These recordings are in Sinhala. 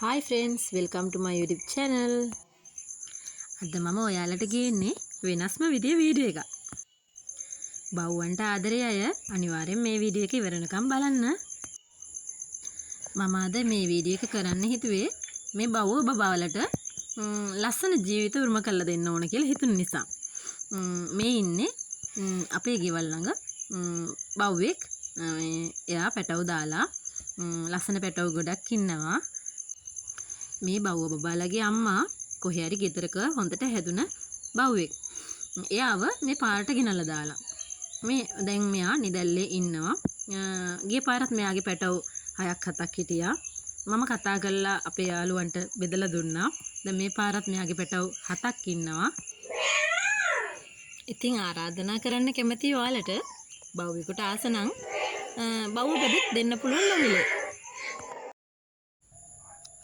Hi friends, welcome to my YouTube channel. අද මම ඔයාලට ගේන්නේ වෙනස්ම විදිහේ වීඩියෝ එකක්. බව්වන්ට ආදරේ අය අනිවාර්යෙන් මේ වීඩියෝ එක ඉවරනකම් බලන්න. මම අද මේ වීඩියෝ එක කරන්න හිතුවේ මේ බව්ව බබාවලට ලස්සන ජීවිත උරුම කරලා දෙන්න ඕන කියලා හිතුන නිසා. මේ ඉන්නේ අපේ ගෙවල් ළඟ බව්වෙක්. එයා පැටව දාලා ලස්සන පැටව ගොඩක් ඉන්නවා. මේ බව්ව බබාලගේ අම්මා කොහේ හරි ගෙදරක හොඳට හැදුන බව්වෙක්. එයාව මේ පාරට ගෙනල්ලා දාලා. මේ දැන් මෙයා නිදැල්ලේ ඉන්නවා. ගිය පාරත් මෙයාගේ පැටව 6ක් 7ක් හිටියා. මම කතා කරලා අපේ යාළුවන්ට බෙදලා දුන්නා. දැන් මේ පාරත් මෙයාගේ පැටව 7ක් ඉන්නවා. ඉතින් ආරාධනා කරන්න කැමතියි ඔයාලට බව්වෙකුට ආස නම් බව්ව බෙදෙත් දෙන්න පුළුවන් නමිලේ.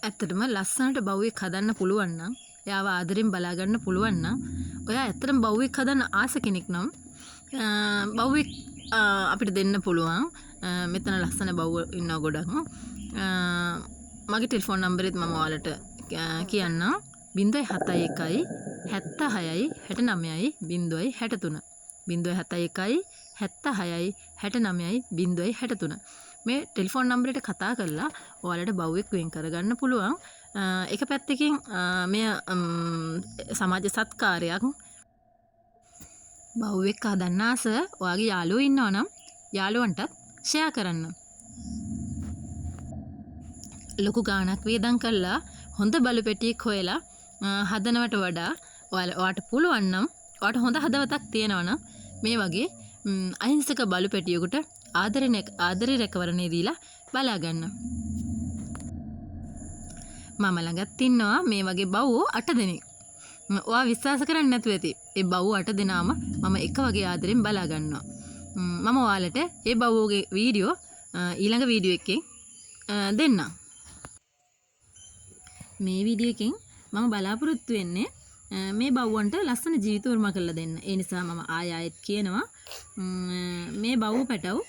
ඇත්තටම ලස්සනට බව්වෙක් හදන්න පුළුවන් නම් එයාව ආදරෙන් බලා ගන්න පුළුවන් නම් ඔයා ඇත්තටම බව්වෙක් හදන්න ආස කෙනෙක් නම් බව්වෙක් අපිට දෙන්න පුළුවන්. මෙතන ලස්සන බව්ව ඉන්නවා ගොඩක්. මගේ ටෙලිෆෝන් නම්බරෙත් මම ඔයාලට කියන්නම් 071 76 69 063 071 76 69 063 මේ ටෙලිෆෝන් නම්බරයට කතා කරලා ඔයාලට බව්වෙක් වෙන් කරගන්න පුළුවන්. එක පැත්තකින් මෙය සමාජ සත්කාරයක්. බව්වෙක් හදන්න ආස ඔයාගේ යාළුවෝ ඉන්නවා නම් යාළුවන්ටත් ෂෙයා කරන්න. ලොකු ගාණක් වේදම් කරලා හොඳ බලපැටියෙක් හොයලා හදනවට වඩා ඔයාට පුළුවන් නම් ඔයාට හොඳ හදවතක් තියෙනවා නම් මේ වගේ අහිංසක බලපැටියෙකුට ආදරේ රැකවරණේ දීලා බලා ගන්න. මම ළඟත් ඉන්නවා මේ වගේ බව්වෝ 8 දෙනෙක්. ඔයා විශ්වාස කරන්නේ නැතුව ඇති. ඒ බව්වෝ 8 දෙනාම මම එක වගේ ආදරෙන් බලා ගන්නවා. මම ඔයාලට ඒ බව්වෝගේ වීඩියෝ ඊළඟ වීඩියෝ එකකින් දෙන්නම්. මේ වීඩියෝ එකෙන් මම බලාපොරොත්තු වෙන්නේ මේ බව්වන්ට ලස්සන ජීවිත උරුම කරලා දෙන්න. ඒ නිසා මම ආයෙත් කියනවා මේ බව්ව පැටව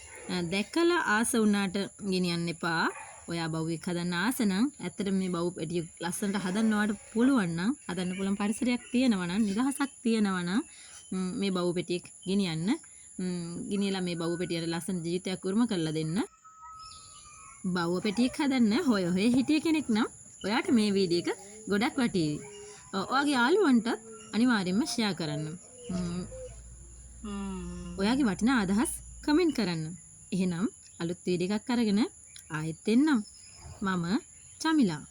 දැකලා ආස වුණාට ගෙනියන්න එපා. ඔයා බව්වෙක් හදන්න ආස නම් ඇත්තටම මේ බව් පැටිය ලස්සනට හදන්න ඔයාට පුළුවන් නම් හදන්න පුළුවන් පරිසරයක් තියෙනවා නම් නිදහසක් තියෙනවා නම් මේ බව් පැටියක් ගෙනියන්න. ගෙනියලා මේ බව් පැටියට ලස්සන ජීවිතයක් උරුම කරලා දෙන්න. බව් පැටියක් හදන්න හොය හිටිය කෙනෙක් නම් ඔයාට මේ වීඩියෝ එක ගොඩක් වටේවි. ඔයාගේ යාළුවන්ටත් අනිවාර්යෙන්ම ෂෙයා කරන්න. ඔයාගේ වටිනා අදහස් කමෙන්ට් කරන්න. එහෙනම් අලුත් වීඩියෝ එකක් අරගෙන ආයෙත් එන්නම්. මම චමිලා.